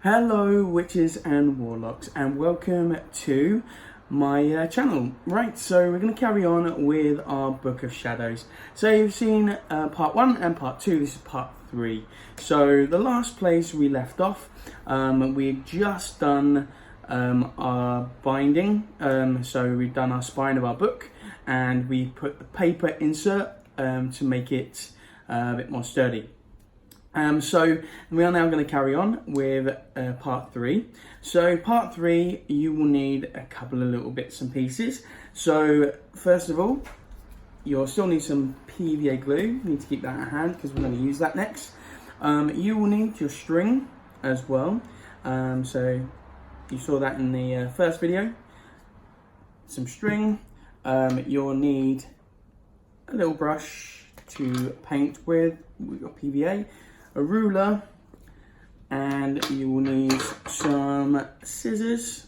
Hello witches and warlocks, and welcome to my channel. Right, so we're going to carry on with our Book of Shadows. So you've seen part 1 and part 2, this is part 3. So the last place we left off, we had just done our binding, so we've done our spine of our book and we put the paper insert to make it a bit more sturdy. So we are now going to carry on with part 3. So part 3, you will need a couple of little bits and pieces. So first of all, you'll still need some PVA glue. You need to keep that at hand because we're going to use that next. You will need your string as well. So you saw that in the first video. Some string. You'll need a little brush to paint with your PVA. A ruler, and you will need some scissors,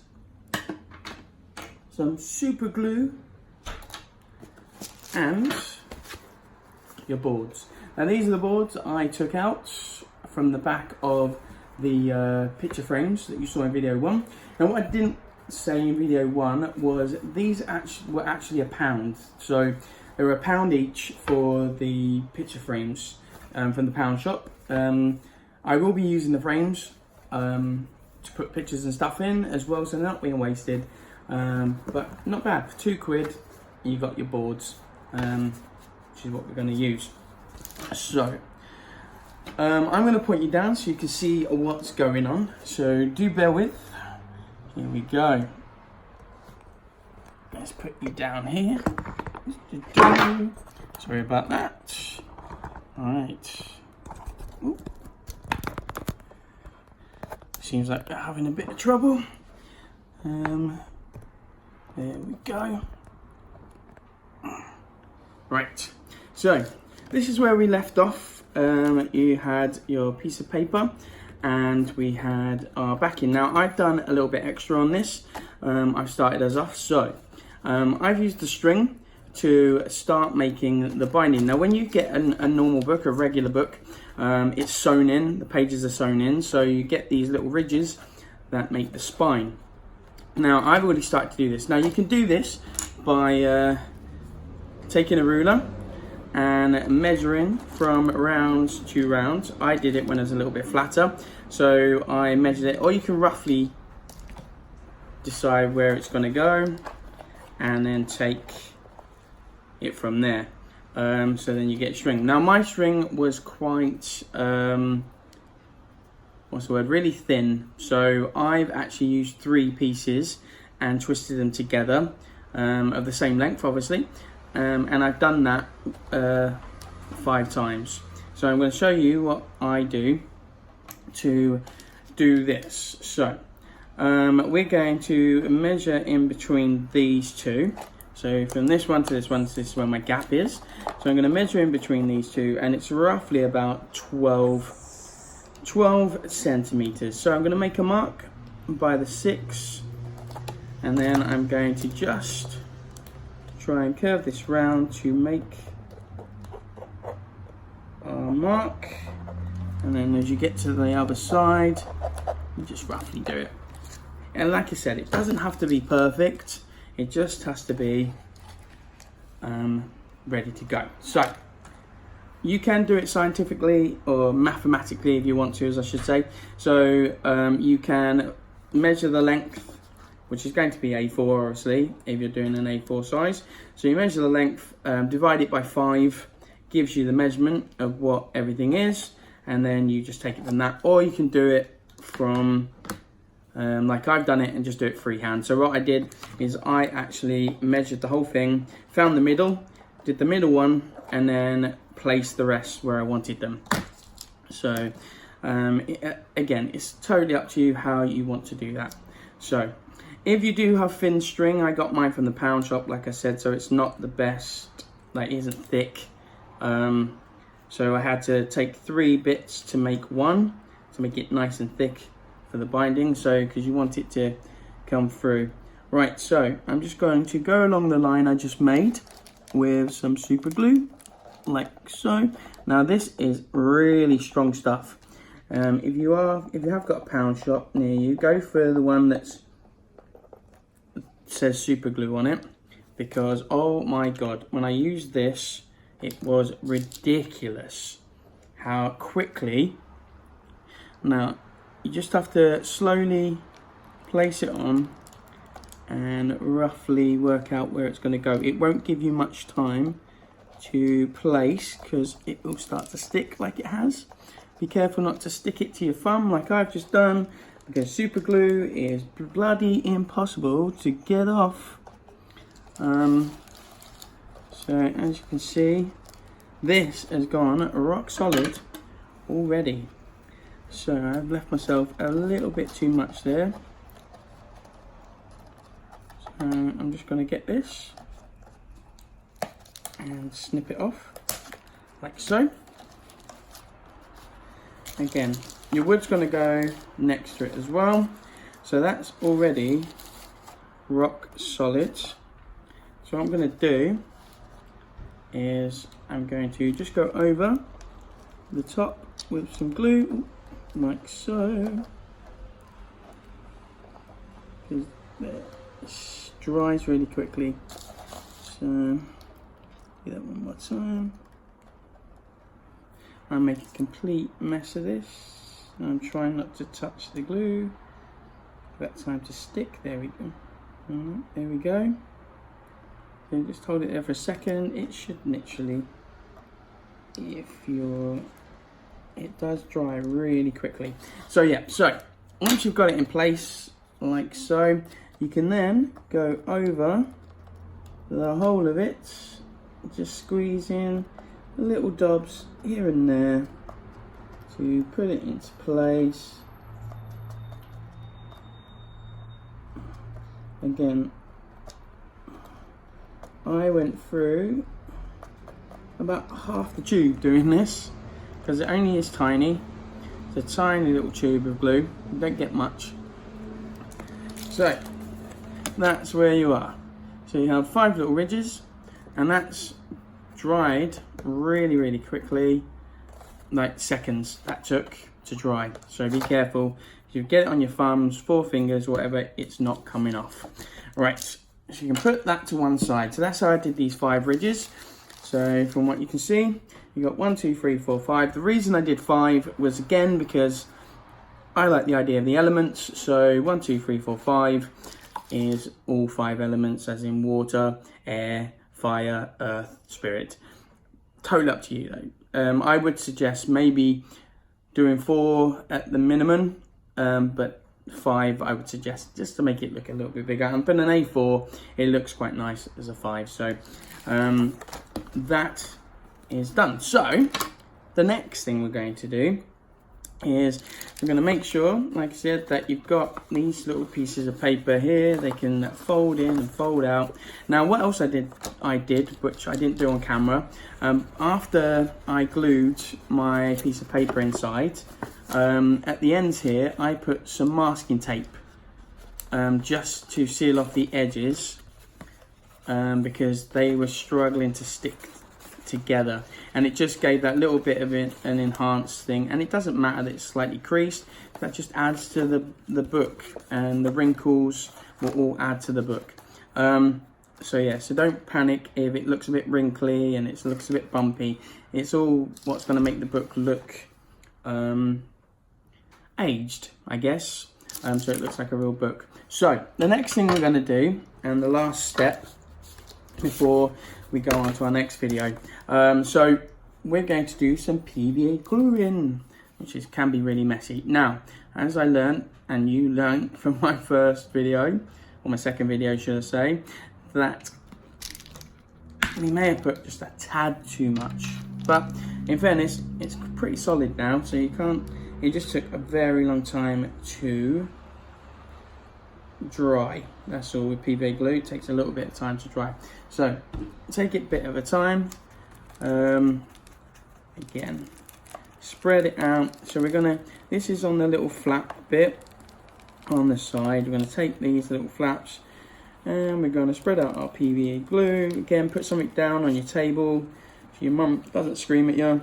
some super glue, and your boards. Now these are the boards I took out from the back of the picture frames that you saw in video 1. Now what I didn't say in video 1 was these were actually £1, so they were £1 each for the picture frames from the pound shop. I will be using the frames to put pictures and stuff in as well, so they're not being wasted, but not bad. For £2 you got your boards, which is what we're going to use. So I'm going to point you down so you can see what's going on, so do bear with. Here we go. Let's put you down here. Sorry about that. Alright. Seems like they're having a bit of trouble. There we go. Right, so this is where we left off. You had your piece of paper and we had our backing. Now I've done a little bit extra on this. I've started us off. So I've used the string to start making the binding. Now when you get a normal book, a regular book, it's sewn in, the pages are sewn in, so you get these little ridges that make the spine. Now I've already started to do this. Now you can do this by taking a ruler and measuring from rounds to rounds. I did it when it was a little bit flatter, so I measured it, or you can roughly decide where it's going to go and then take it from there. So then you get string. Now my string was quite really thin, so I've actually used 3 pieces and twisted them together of the same length obviously, and I've done that 5 times. So I'm going to show you what I do to do this. So we're going to measure in between these two. So from this one to this one, this is where my gap is. So I'm going to measure in between these two, and it's roughly about 12 centimeters. So I'm going to make a mark by the 6, and then I'm going to just try and curve this round to make our mark. And then as you get to the other side, you just roughly do it. And like I said, it doesn't have to be perfect. It just has to be ready to go. So you can do it scientifically or mathematically if you want to, as I should say. So you can measure the length, which is going to be A4 obviously if you're doing an A4 size. So you measure the length, divide it by 5, gives you the measurement of what everything is, and then you just take it from that. Or you can do it from like I've done it and just do it freehand. So what I did is I actually measured the whole thing, found the middle, did the middle one, and then placed the rest where I wanted them. So again, it's totally up to you how you want to do that. So if you do have thin string, I got mine from the pound shop, like I said, so it's not the best, like it isn't thick. So I had to take 3 bits to make one, to make it nice and thick for the binding, so because you want it to come through. Right, so I'm just going to go along the line I just made with some super glue, like so. Now this is really strong stuff, If you have got a pound shop near you, go for the one that says super glue on it, because oh my god, when I used this, it was ridiculous how quickly. Now you just have to slowly place it on and roughly work out where it's going to go. It won't give you much time to place because it will start to stick like it has. Be careful not to stick it to your thumb like I've just done, because super glue is bloody impossible to get off. So as you can see, this has gone rock solid already. So I've left myself a little bit too much there. So I'm just going to get this and snip it off like so. Again, your wood's going to go next to it as well. So that's already rock solid. So what I'm going to do is I'm going to just go over the top with some glue like so. It dries really quickly. So do that one more time. I make a complete mess of this. I'm trying not to touch the glue. That time to stick. There we go. There we go. So just hold it there for a second. It should literally, it does dry really quickly. So yeah, so once you've got it in place like so, you can then go over the whole of it, just squeeze in little dobs here and there to put it into place. Again, I went through about half the tube doing this because it only is tiny. It's a tiny little tube of glue, you don't get much. So that's where you are. So you have 5 little ridges, and that's dried really quickly, like seconds that took to dry. So be careful, if you get it on your thumbs, 4 fingers, whatever, it's not coming off. Right, so you can put that to one side. So that's how I did these 5 ridges. So from what you can see, you got 1, 2, 3, 4, 5. The reason I did 5 was again because I like the idea of the elements. So 1, 2, 3, 4, 5 is all 5 elements, as in water, air, fire, earth, spirit. Totally up to you though. I would suggest maybe doing 4 at the minimum, but 5 I would suggest, just to make it look a little bit bigger. And for an A4, it looks quite nice as a 5. So that is done. So the next thing we're going to do is we're going to make sure, like I said, that you've got these little pieces of paper here. They can fold in and fold out. Now what else I did, which I didn't do on camera, after I glued my piece of paper inside, at the ends here I put some masking tape just to seal off the edges, because they were struggling to stick together, and it just gave that little bit of an enhanced thing. And it doesn't matter that it's slightly creased, that just adds to the book, and the wrinkles will all add to the book. So yeah, so don't panic if it looks a bit wrinkly and it looks a bit bumpy. It's all what's going to make the book look aged, I guess, so it looks like a real book. So the next thing we're going to do, and the last step before we go on to our next video, so we're going to do some PVA gluing, which can be really messy. Now, as I learned, and you learned from my first video, or my second video should I say, that we may have put just a tad too much, but in fairness it's pretty solid now, so you can't, it just took a very long time to dry. That's all with PVA glue, it takes a little bit of time to dry. So take it a bit at a time. Again, spread it out. So we're gonna, this is on the little flap bit on the side. We're gonna take these little flaps and we're gonna spread out our PVA glue. Again, put something down on your table so your mum doesn't scream at you.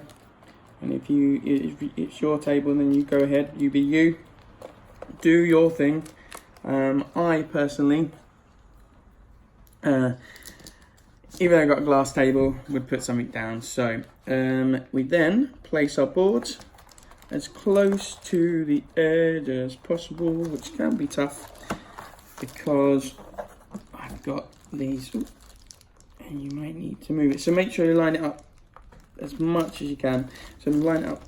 And if it's your table, then you go ahead, you be you, do your thing. I personally, even though I've got a glass table, would put something down. So we then place our boards as close to the edge as possible, which can be tough because I've got these, and you might need to move it. So make sure you line it up as much as you can. So line it up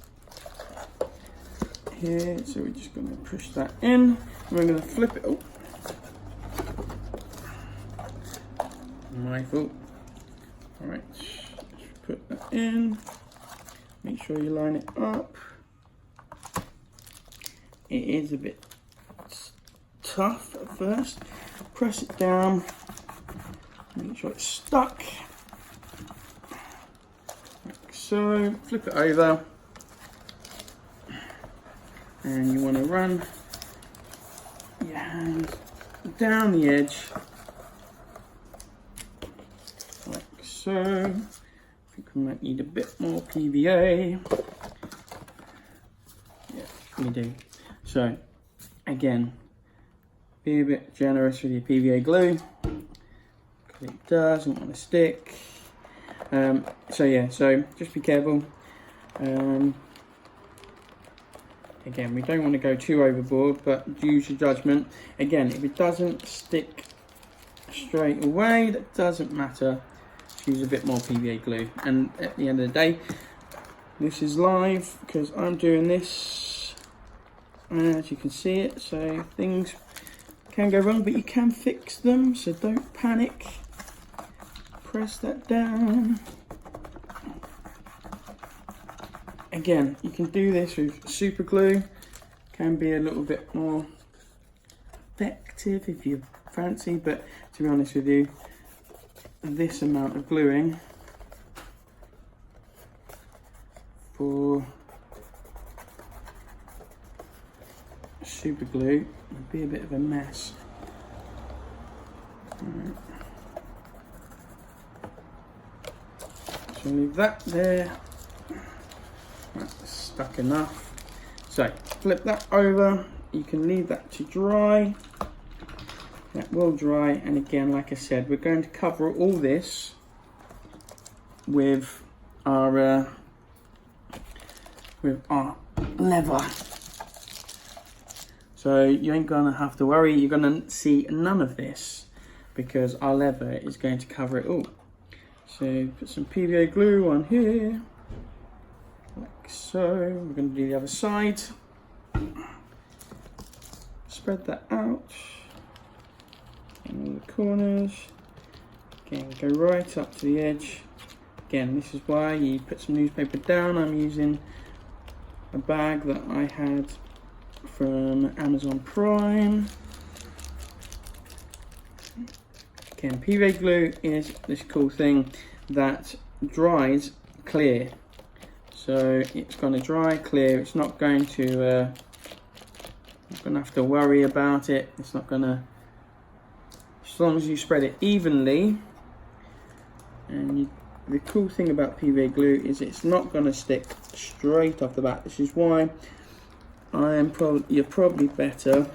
here. So we're just going to push that in. And we're going to flip it. Oh, my fault. All right, just put that in. Make sure you line it up. It is a bit tough at first. Press it down. Make sure it's stuck. Like so. Flip it over. And you want to run your hands down the edge. Like so. I think we might need a bit more PVA. Yeah, we do. So, again, be a bit generous with your PVA glue, because it doesn't want to stick. So just be careful. Again, we don't want to go too overboard, but use your judgment. Again, if it doesn't stick straight away, that doesn't matter. Just use a bit more PVA glue. And at the end of the day, this is live because I'm doing this. As you can see it, so things can go wrong, but you can fix them, so don't panic. Press that down. Again, you can do this with super glue. Can be a little bit more effective if you fancy, but to be honest with you, this amount of gluing for super glue would be a bit of a mess. Right. So leave that there. That's stuck enough. So flip that over. You can leave that to dry. That will dry, and again, like I said, we're going to cover all this with our leather. So you ain't gonna have to worry, you're gonna see none of this because our leather is going to cover it all. So put some PVA glue on here, like so. We're gonna do the other side. Spread that out in all the corners. Again, go right up to the edge. Again, this is why you put some newspaper down. I'm using a bag that I had from Amazon Prime. Again, PVA glue is this cool thing that dries clear. So it's going to dry clear. It's not going to have to worry about it. It's not going to, as long as you spread it evenly. And the cool thing about PVA glue is it's not going to stick straight off the bat. This is why you're probably better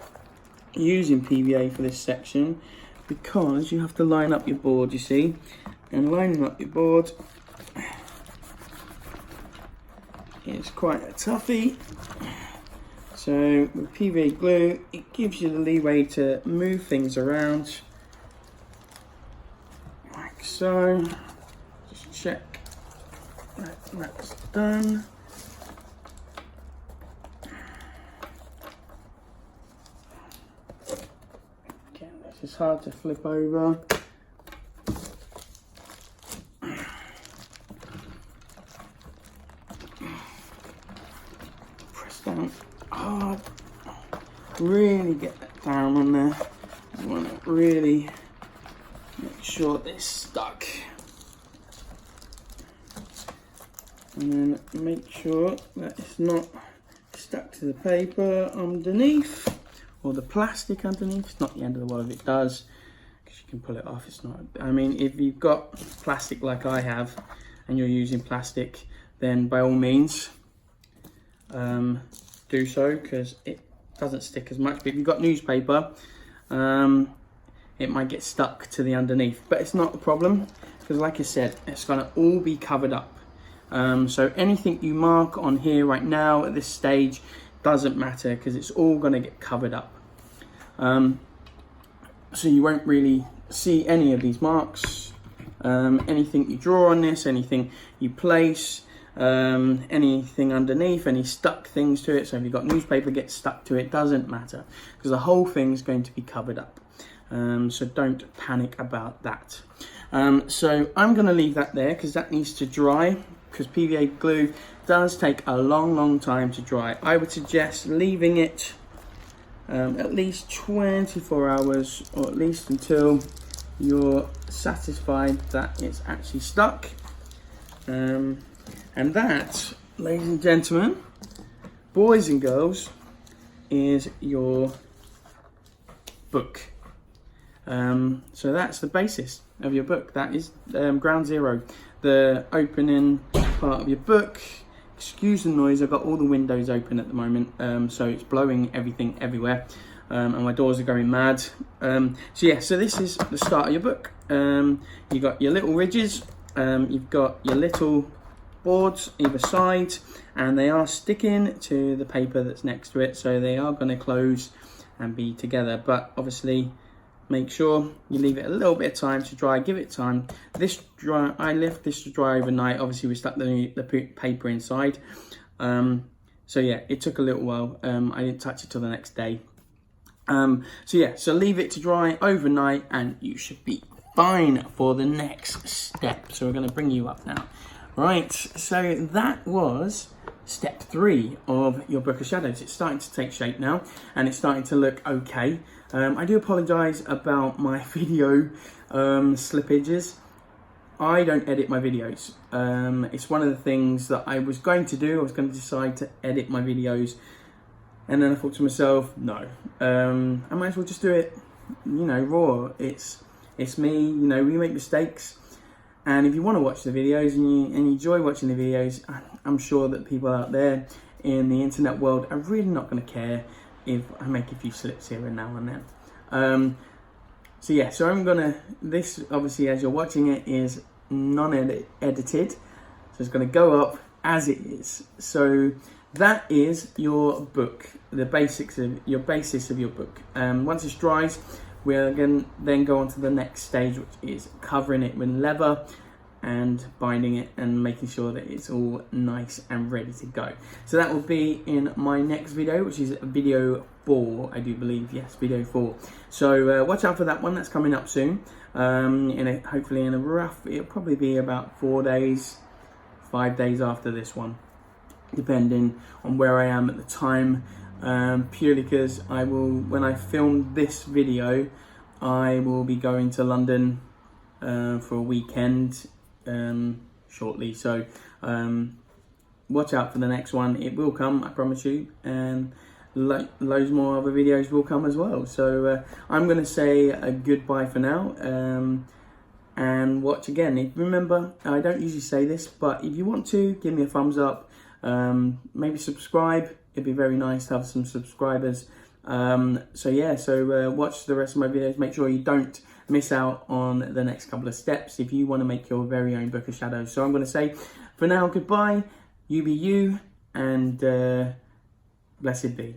using PVA for this section, because you have to line up your board, you see, and lining up your board is quite a toughie. So with PVA glue, it gives you the leeway to move things around like so. Just check that that's done. It's hard to flip over. Press down hard. Really get that down on there. You want to really make sure it's stuck. And then make sure that it's not stuck to the paper underneath. Or the plastic underneath. It's not the end of the world if it does, because you can pull it off. It's not, I mean, if you've got plastic like I have and you're using plastic, then by all means do so, because it doesn't stick as much. But if you've got newspaper, it might get stuck to the underneath, but it's not a problem, because like I said, it's going to all be covered up. So anything you mark on here right now at this stage doesn't matter, because it's all going to get covered up. So you won't really see any of these marks. Anything you draw on this, anything you place, anything underneath, any stuck things to it. So if you've got newspaper gets stuck to it, doesn't matter, because the whole thing's going to be covered up. So don't panic about that. So I'm going to leave that there, because that needs to dry, because PVA glue does take a long time to dry. I would suggest leaving it at least 24 hours, or at least until you're satisfied that it's actually stuck. And that, ladies and gentlemen, boys and girls, is your book. So that's the basis of your book. That is ground zero, the opening part of your book. Excuse the noise, I've got all the windows open at the moment, so it's blowing everything everywhere, and my doors are going mad. So yeah, so this is the start of your book. You've got your little ridges, you've got your little boards either side, and they are sticking to the paper that's next to it, so they are going to close and be together. But obviously, make sure you leave it a little bit of time to dry. Give it time. I left this to dry overnight. Obviously, we stuck the paper inside. So yeah, it took a little while. I didn't touch it till the next day. So yeah, so leave it to dry overnight, and you should be fine for the next step. So we're going to bring you up now. Right, so that was step 3 of your Book of Shadows. It's starting to take shape now, and it's starting to look okay. I do apologise about my video slippages. I don't edit my videos. It's one of the things that I was going to do. I was going to decide to edit my videos, and then I thought to myself, no, I might as well just do it, you know, raw. It's me, you know, we make mistakes. And if you want to watch the videos and you enjoy watching the videos, I'm sure that people out there in the internet world are really not going to care if I make a few slips here and now and then. So yeah, so I'm gonna, this obviously as you're watching it is non-edited, so it's gonna go up as it is. So that is your book, the basics of your basis of your book. Once it dries, we're going to then go on to the next stage, which is covering it with leather and binding it and making sure that it's all nice and ready to go. So that will be in my next video, which is video 4, I do believe. Yes, video 4. So watch out for that one. That's coming up soon. Hopefully in a rough, it'll probably be about 4 days, 5 days after this one, depending on where I am at the time. Purely because I will, when I film this video, I will be going to London for a weekend shortly. So watch out for the next one. It will come, I promise you, and loads more other videos will come as well. So I'm going to say a goodbye for now, and watch again. Remember, I don't usually say this, but if you want to, give me a thumbs up, maybe subscribe. It'd be very nice to have some subscribers. So yeah, so watch the rest of my videos. Make sure you don't miss out on the next couple of steps if you want to make your very own Book of Shadows. So I'm going to say for now, goodbye, you be you, and blessed be.